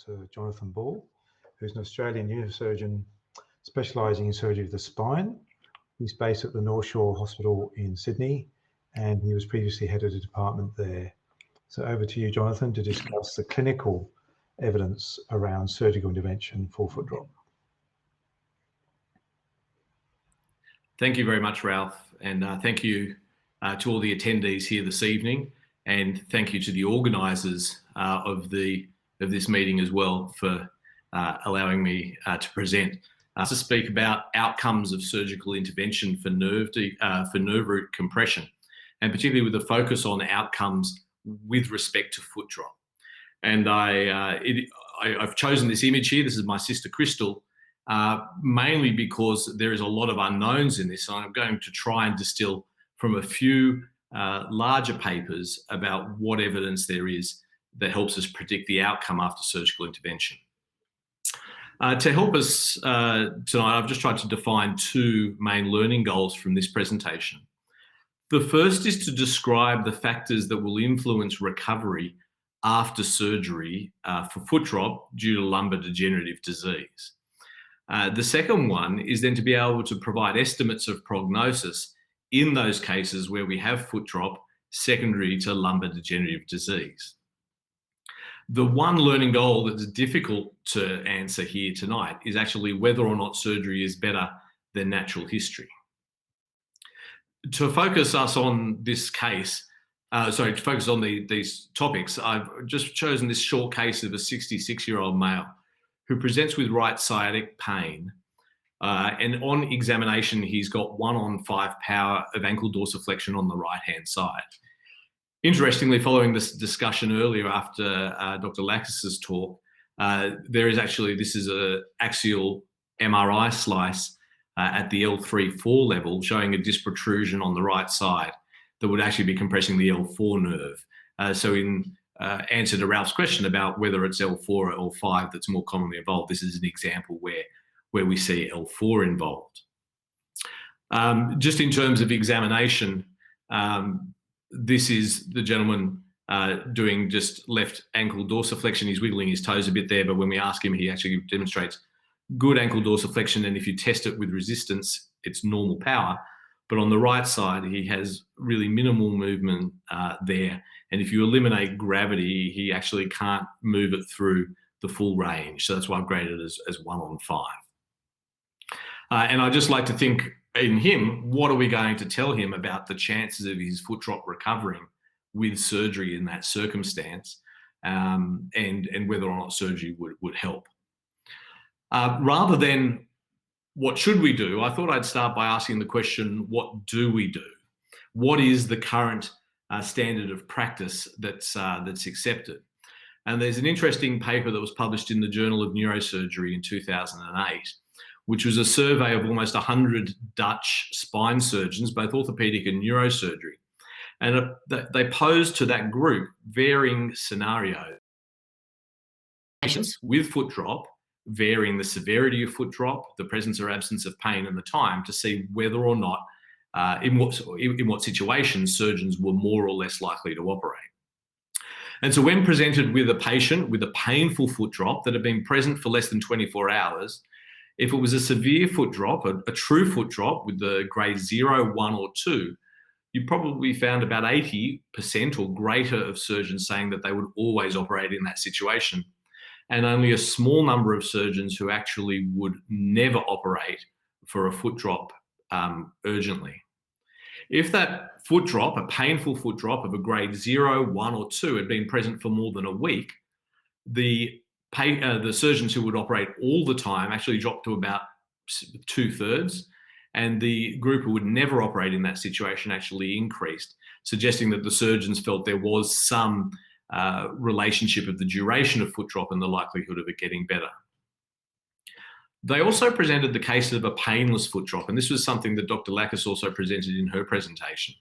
Dr. Jonathon Ball, who's an Australian neurosurgeon specialising in surgery of the spine. He's based at the North Shore Hospital in Sydney, and he was previously head of the department there. So over to you, Jonathon, to discuss the clinical evidence around surgical intervention for foot drop. Thank you very much, Ralph, and thank you to all the attendees here this evening, and thank you to the organisers of this meeting as well for allowing me to present to speak about outcomes of surgical intervention for nerve root compression, and particularly with a focus on outcomes with respect to foot drop. And I've chosen this image here. This is my sister Crystal, mainly because there is a lot of unknowns in this. So I'm going to try and distill from a few larger papers about what evidence there is that helps us predict the outcome after surgical intervention. To help us tonight, I've just tried to define two main learning goals from this presentation. The first is to describe the factors that will influence recovery after surgery for foot drop due to lumbar degenerative disease. The second one is then to be able to provide estimates of prognosis in those cases where we have foot drop secondary to lumbar degenerative disease. The one learning goal that's difficult to answer here tonight is actually whether or not surgery is better than natural history. To focus us on this case, to focus on these topics, I've just chosen this short case of a 66-year-old male who presents with right sciatic pain. And on examination, he's got 1/5 power of ankle dorsiflexion on the right-hand side. Interestingly, following this discussion earlier after Dr. Lakis's talk, this is an axial MRI slice at the L3-4 level showing a disc protrusion on the right side that would actually be compressing the L4 nerve. So in answer to Ralph's question about whether it's L4 or L5 that's more commonly involved, this is an example where we see L4 involved. Just in terms of examination, this is the gentleman doing just left ankle dorsiflexion. He's wiggling his toes a bit there, but when we ask him, he actually demonstrates good ankle dorsiflexion, and if you test it with resistance, it's normal power. But on the right side, he has really minimal movement there. And if you eliminate gravity, he actually can't move it through the full range. So that's why I've graded it as 1/5. And I just like to think in him, what are we going to tell him about the chances of his foot drop recovering with surgery in that circumstance, and whether or not surgery would help. Rather than what should we do, I thought I'd start by asking the question, what do we do? What is the current standard of practice that's accepted? And there's an interesting paper that was published in the Journal of Neurosurgery in 2008, which was a survey of almost 100 Dutch spine surgeons, both orthopedic and neurosurgery. And they posed to that group varying scenarios. Patients with foot drop, varying the severity of foot drop, the presence or absence of pain, and the time to see whether or not, in what situations surgeons were more or less likely to operate. And so when presented with a patient with a painful foot drop that had been present for less than 24 hours, if it was a severe foot drop, a true foot drop with the grade 0, 1 or 2, you probably found about 80% or greater of surgeons saying that they would always operate in that situation, and only a small number of surgeons who actually would never operate for a foot drop urgently. If that foot drop, a painful foot drop of a grade 0, 1 or 2 had been present for more than a week, the surgeons who would operate all the time actually dropped to about 2/3, and the group who would never operate in that situation actually increased, suggesting that the surgeons felt there was some relationship of the duration of foot drop and the likelihood of it getting better. They also presented the case of a painless foot drop, and this was something that Dr. Lakis also presented in her presentation.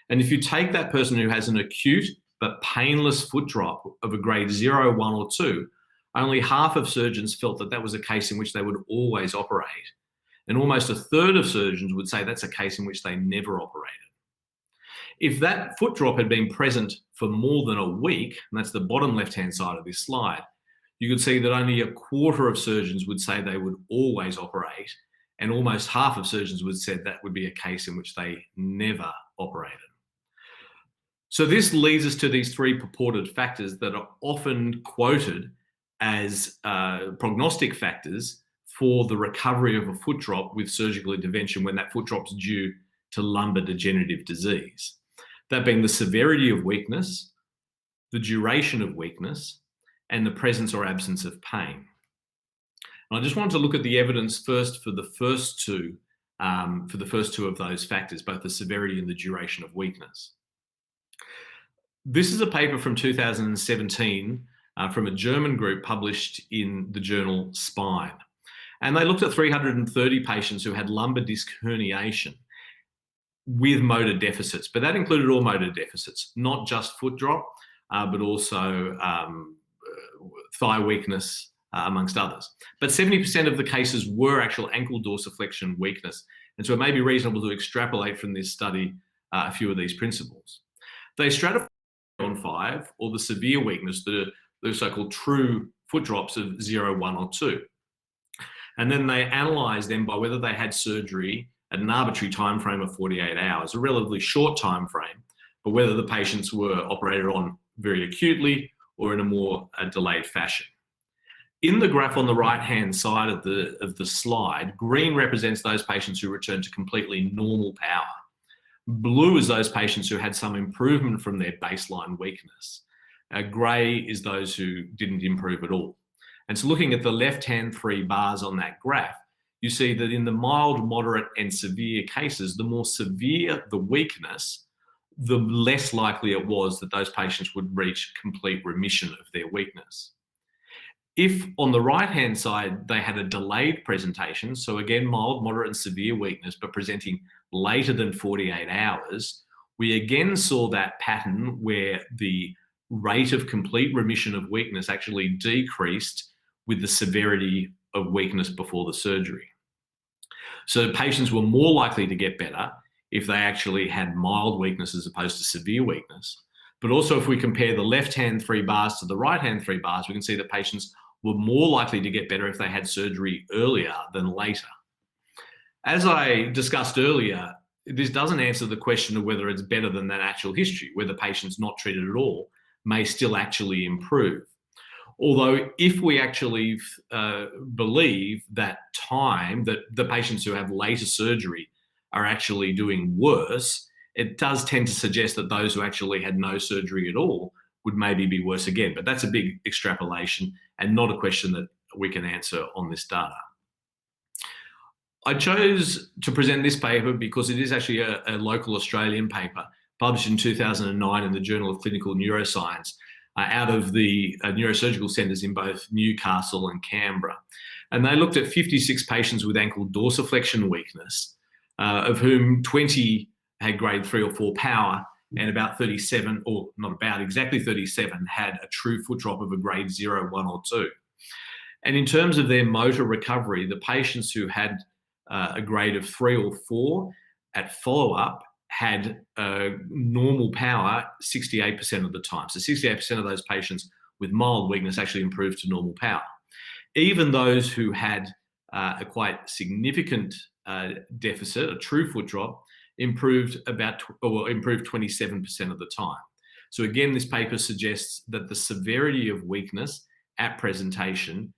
And if you take that person who has an acute but painless foot drop of a grade 0, 1 or 2, only half of surgeons felt that that was a case in which they would always operate. And almost 1/3 of surgeons would say that's a case in which they never operated. If that foot drop had been present for more than a week, and that's the bottom left-hand side of this slide, you could see that only a quarter of surgeons would say they would always operate, and almost half of surgeons would say that would be a case in which they never operated. So this leads us to these three purported factors that are often quoted as prognostic factors for the recovery of a foot drop with surgical intervention when that foot drop is due to lumbar degenerative disease. That being the severity of weakness, the duration of weakness, and the presence or absence of pain. And I just want to look at the evidence first for the first two of those factors, both the severity and the duration of weakness. This is a paper from 2017 from a German group published in the journal Spine. And they looked at 330 patients who had lumbar disc herniation with motor deficits, but that included all motor deficits, not just foot drop, but also thigh weakness, amongst others. But 70% of the cases were actual ankle dorsiflexion weakness. And so it may be reasonable to extrapolate from this study a few of these principles. They stratified on 5, or the severe weakness, the so-called true foot drops of 0, 1, or 2. And then they analysed them by whether they had surgery at an arbitrary time frame of 48 hours, a relatively short time frame, but whether the patients were operated on very acutely or in a more delayed fashion. In the graph on the right-hand side of the slide, green represents those patients who returned to completely normal power. Blue is those patients who had some improvement from their baseline weakness. Grey is those who didn't improve at all. And so looking at the left-hand 3 bars on that graph, you see that in the mild, moderate, and severe cases, the more severe the weakness, the less likely it was that those patients would reach complete remission of their weakness. If on the right-hand side, they had a delayed presentation, so again, mild, moderate, and severe weakness, but presenting later than 48 hours, we again saw that pattern where the rate of complete remission of weakness actually decreased with the severity of weakness before the surgery. So patients were more likely to get better if they actually had mild weakness as opposed to severe weakness. But also if we compare the left-hand 3 bars to the right-hand 3 bars, we can see that patients were more likely to get better if they had surgery earlier than later. As I discussed earlier, this doesn't answer the question of whether it's better than that actual history, whether patients not treated at all may still actually improve. Although if we actually believe that the patients who have later surgery are actually doing worse, it does tend to suggest that those who actually had no surgery at all would maybe be worse again. But that's a big extrapolation and not a question that we can answer on this data. I chose to present this paper because it is actually a local Australian paper published in 2009 in the Journal of Clinical Neuroscience out of the neurosurgical centres in both Newcastle and Canberra. And they looked at 56 patients with ankle dorsiflexion weakness, of whom 20 had grade 3 or 4 power, and about 37, or not about, exactly 37 had a true foot drop of a grade 0, 1 or 2. And in terms of their motor recovery, the patients who had a grade of 3 or 4 at follow-up had normal power 68% of the time. So 68% of those patients with mild weakness actually improved to normal power. Even those who had a quite significant deficit, a true foot drop, improved 27% of the time. So again, this paper suggests that the severity of weakness at presentation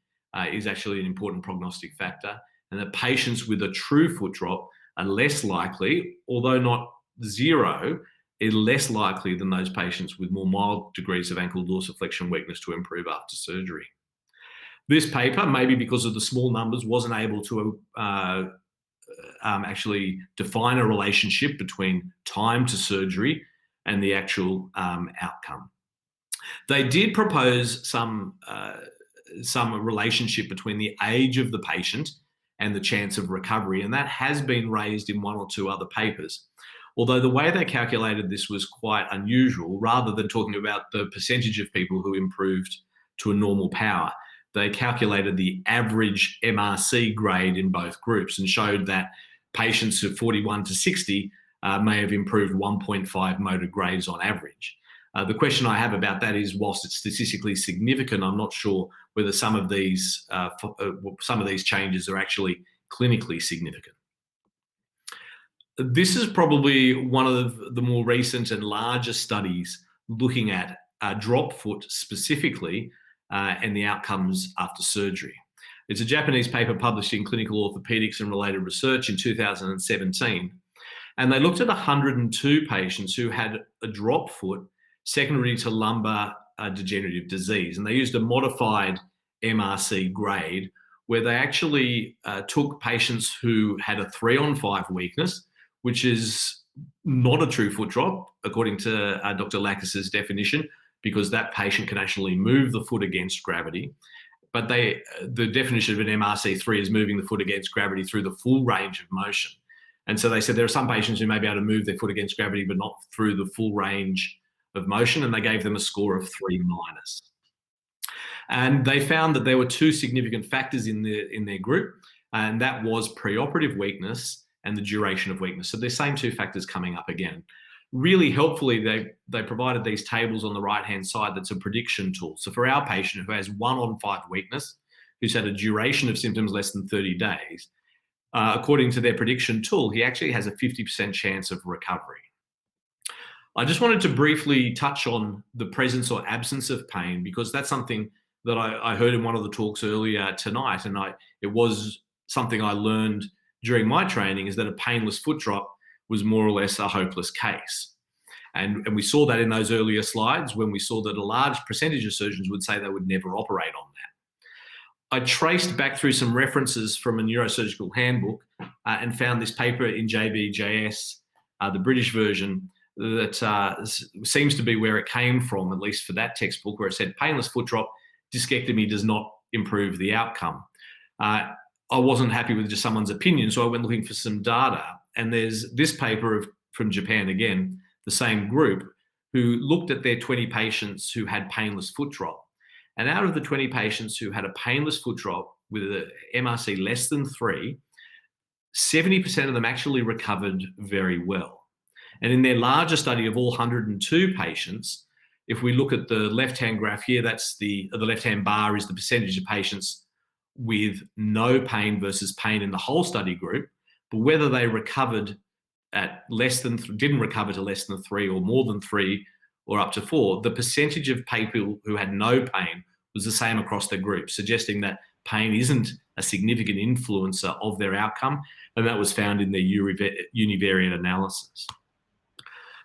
is actually an important prognostic factor, and that patients with a true foot drop are less likely, although not zero, is less likely than those patients with more mild degrees of ankle dorsiflexion weakness to improve after surgery. This paper, maybe because of the small numbers, wasn't able to actually define a relationship between time to surgery and the actual outcome. They did propose some relationship between the age of the patient and the chance of recovery, and that has been raised in 1 or 2 other papers. Although the way they calculated this was quite unusual, rather than talking about the percentage of people who improved to a normal power, they calculated the average MRC grade in both groups and showed that patients of 41 to 60 may have improved 1.5 motor grades on average. The question I have about that is, whilst it's statistically significant, I'm not sure whether some of these changes are actually clinically significant. This is probably one of the more recent and larger studies looking at drop foot specifically and the outcomes after surgery. It's a Japanese paper published in Clinical Orthopedics and Related Research in 2017. And they looked at 102 patients who had a drop foot secondary to lumbar degenerative disease. And they used a modified MRC grade where they actually took patients who had a 3-on-5 weakness, which is not a true foot drop, according to Dr. Lackis's definition, because that patient can actually move the foot against gravity. But the definition of an MRC3 is moving the foot against gravity through the full range of motion. And so they said there are some patients who may be able to move their foot against gravity, but not through the full range of motion. And they gave them a score of 3-. And they found that there were 2 significant factors in their group, and that was preoperative weakness and the duration of weakness. So the same 2 factors coming up again. Really helpfully, they provided these tables on the right-hand side that's a prediction tool. So for our patient who has 1-on-5 weakness, who's had a duration of symptoms less than 30 days, according to their prediction tool, he actually has a 50% chance of recovery. I just wanted to briefly touch on the presence or absence of pain, because that's something that I heard in one of the talks earlier tonight, and it was something I learned during my training, is that a painless foot drop was more or less a hopeless case. And we saw that in those earlier slides when we saw that a large percentage of surgeons would say they would never operate on that. I traced back through some references from a neurosurgical handbook and found this paper in JBJS, the British version, that seems to be where it came from, at least for that textbook, where it said painless foot drop, discectomy does not improve the outcome. I wasn't happy with just someone's opinion, so I went looking for some data. And there's this paper from Japan again, the same group, who looked at their 20 patients who had painless foot drop. And out of the 20 patients who had a painless foot drop with an MRC less than 3, 70% of them actually recovered very well. And in their larger study of all 102 patients, if we look at the left-hand graph here, that's the left-hand bar is the percentage of patients with no pain versus pain in the whole study group, but whether they recovered at didn't recover to less than 3 or more than 3 or up to 4, the percentage of people who had no pain was the same across the group, suggesting that pain isn't a significant influencer of their outcome, and that was found in their univariate analysis.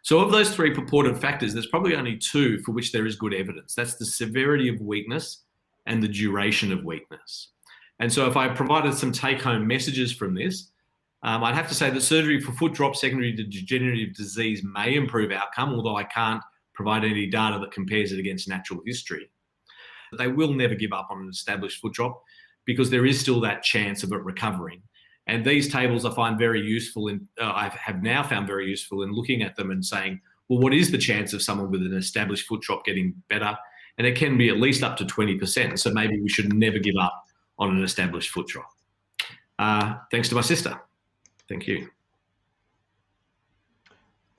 So of those 3 purported factors, there's probably only 2 for which there is good evidence. That's the severity of weakness and the duration of weakness. And so if I provided some take-home messages from this, I'd have to say that surgery for foot drop secondary to degenerative disease may improve outcome, although I can't provide any data that compares it against natural history. But they will never give up on an established foot drop because there is still that chance of it recovering. And these tables I find very useful I have now found very useful in looking at them and saying, well, what is the chance of someone with an established foot drop getting better? And it can be at least up to 20%. So maybe we should never give up on an established foot drop. Thanks to my sister. Thank you.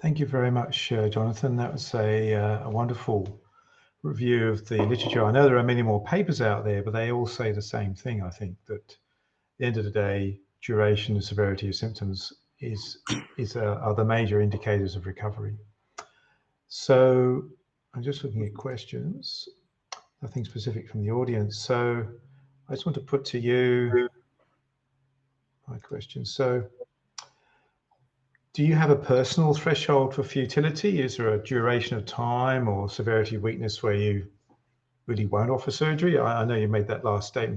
Thank you very much, Jonathan. That was a wonderful review of the literature. I know there are many more papers out there, but they all say the same thing. I think that at the end of the day, duration and severity of symptoms are the major indicators of recovery. So I'm just looking at questions, nothing specific from the audience. So I just want to put to you my question. So do you have a personal threshold for futility? Is there a duration of time or severity of weakness where you really won't offer surgery? I know you made that last statement.